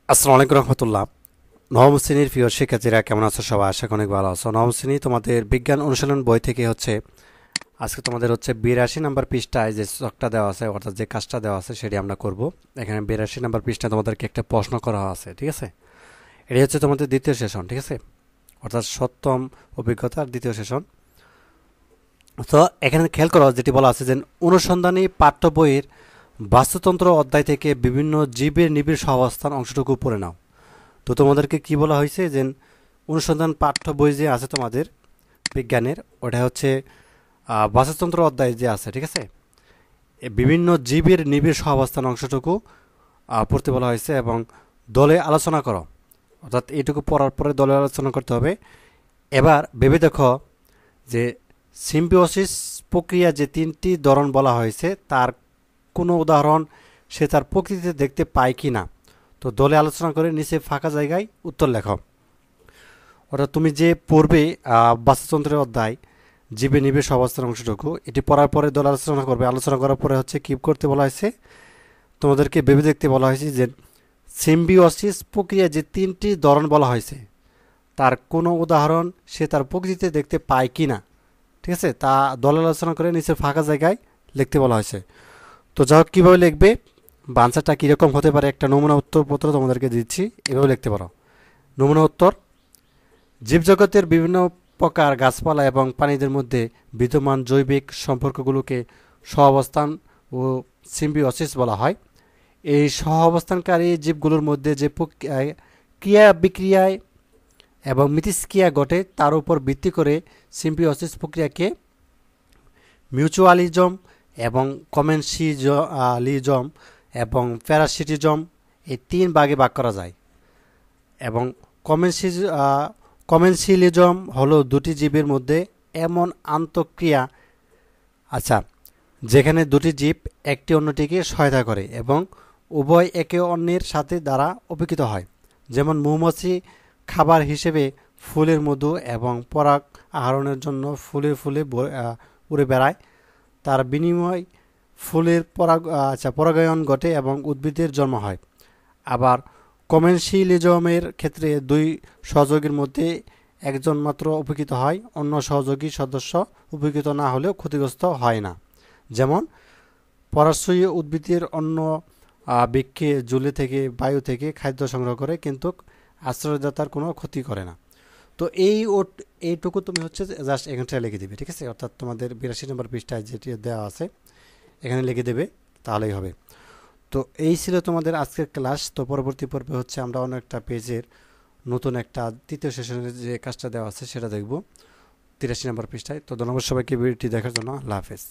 আসসালামু আলাইকুম রহমতুল্লাহ। নবম শ্রেণীর প্রিয় শিক্ষার্থীরা কেমন আছো? সবাই আশা করি অনেক ভালো আছো। নবম শ্রেণী তোমাদের বিজ্ঞান অনুশীলন বই থেকে আজকে তোমাদের 82 নাম্বার পৃষ্ঠায় যে চকটা দেওয়া আছে, অর্থাৎ যে কাজটা দেওয়া আছে সেটি আমরা করব। এখানে 82 নাম্বার পৃষ্ঠায় তোমাদেরকে একটা প্রশ্ন করা আছে, ঠিক আছে? এটি হচ্ছে তোমাদের দ্বিতীয় সেশন, ঠিক আছে? অর্থাৎ সপ্তম অভিজ্ঞতার দ্বিতীয় সেশন। তো এখানে খেয়াল করো, যেটি বলা আছে যে অনুসন্ধানী পাঠ্য বইয়ের বাস্তুতন্ত্র অধ্যায় থেকে বিভিন্ন জীবের নিবিড় সহাবস্থান অংশটুকু পড়ে নাও। তো তোমাদেরকে কি বলা হয়েছে যে অনুসন্ধান পাঠ্য বই যে আছে তোমাদের বিজ্ঞানের, ওটা হচ্ছে বাস্তুতন্ত্র অধ্যায় যে আছে, ঠিক আছে? বিভিন্ন জীবের নিবিড় সহাবস্থান অংশটুকু পড়তে বলা হয়েছে এবং দলে আলোচনা করো। অর্থাৎ এইটুকু পড়ার পরে দলে আলোচনা করতে হবে। এবার ভেবে দেখো যে সিম্বিওসিস প্রক্রিয়া যে তিনটি ধরন বলা হয়েছে, তার কোনো উদাহরণ সে তার প্রকৃতিতে দেখতে পায় কি না। তো দলে আলোচনা করে নিচে ফাঁকা জায়গায় উত্তর লেখো। অর্থাৎ তুমি যে পড়বে বাস্তুতন্ত্রের অধ্যায় জীবে নিবেশ অবস্থার অংশটুকু, এটি পড়ার পরে দল আলোচনা করবে। আলোচনা করার পরে হচ্ছে কি করতে বলা হয়েছে, তোমাদেরকে ভেবে দেখতে বলা হয়েছে যে সিম্বিওসিস প্রক্রিয়া যে তিনটি ধরন বলা হয়েছে, তার কোনো উদাহরণ সে তার প্রকৃতিতে দেখতে পায় কি না, ঠিক আছে? তা দল আলোচনা করে নিচে ফাঁকা জায়গায় লিখতে বলা হয়েছে। তো যাই হোক, কীভাবে লিখবে বা আনসারটা কীরকম হতে পারে, একটা নমুনা উত্তরপত্র তোমাদেরকে দিচ্ছি, এভাবে লিখতে পারো। নমুনা উত্তর: জীবজগতের বিভিন্ন প্রকার গাছপালা এবং প্রাণীদের মধ্যে বিদ্যমান জৈবিক সম্পর্কগুলোকে সহাবস্থান ও সিম্বিওসিস বলা হয়। এই সহাবস্থানকারী জীবগুলোর মধ্যে যে ক্রিয়া বিক্রিয়ায় এবং মিথস্ক্রিয়া ঘটে তার উপর ভিত্তি করে সিম্বিওসিস প্রক্রিয়াকে মিউচুয়ালিজম এবং কমেন্সিয়ালিজম এবং প্যারাসিটিজম এই তিন ভাগে ভাগ করা যায়। এবং কমেন্সি কমেন্সিয়ালিজম হলো দুটি জীবের মধ্যে এমন আন্তঃক্রিয়া, আচ্ছা, যেখানে দুটি জীব একটি অন্যটিকে সহায়তা করে এবং উভয় একে অন্যের সাথে দ্বারা উপকৃত হয়। যেমন মৌমাছি খাবার হিসেবে ফুলের মধু এবং পরাগ আহরণের জন্য ফুলে ফুলে উড়ে বেড়ায়, তার বিনিময় ফুলের পরাগায়ন ঘটে এবং উদ্ভিদের জন্ম হয়। আবার কমেন্সিয়ালিজমের ক্ষেত্রে দুই সহযোগীর মধ্যে একজন মাত্র উপকৃত হয়, অন্য সহযোগী সদস্য উপকৃত না হলেও ক্ষতিগ্রস্ত হয় না। যেমন পরাশ্রয়ী উদ্ভিদের অন্য বৃক্ষে জুলে থেকে বায়ু থেকে খাদ্য সংগ্রহ করে, কিন্তু আশ্রয়দাতার কোনো ক্ষতি করে না। তো এইটুকু তুমি হচ্ছে জাস্ট এখানটায় লিখে দিবে, ঠিক আছে? অর্থাৎ তোমাদের 82 নম্বর পৃষ্ঠায় যেটি দেওয়া আছে এখানে লিখে দেবে, তাহলেই হবে। তো এই ছিল তোমাদের আজকের ক্লাস। তো পরবর্তী পর্বে হচ্ছে আমরা অন্য একটা পেজের নতুন একটা তৃতীয় সেশনের যে কাজটা দেওয়া আছে সেটা দেখব 83 নম্বর পৃষ্ঠায়। তো ধন্যবাদ সবাইকে ভিডিওটি দেখার জন্য। আল্লাহ হাফেজ।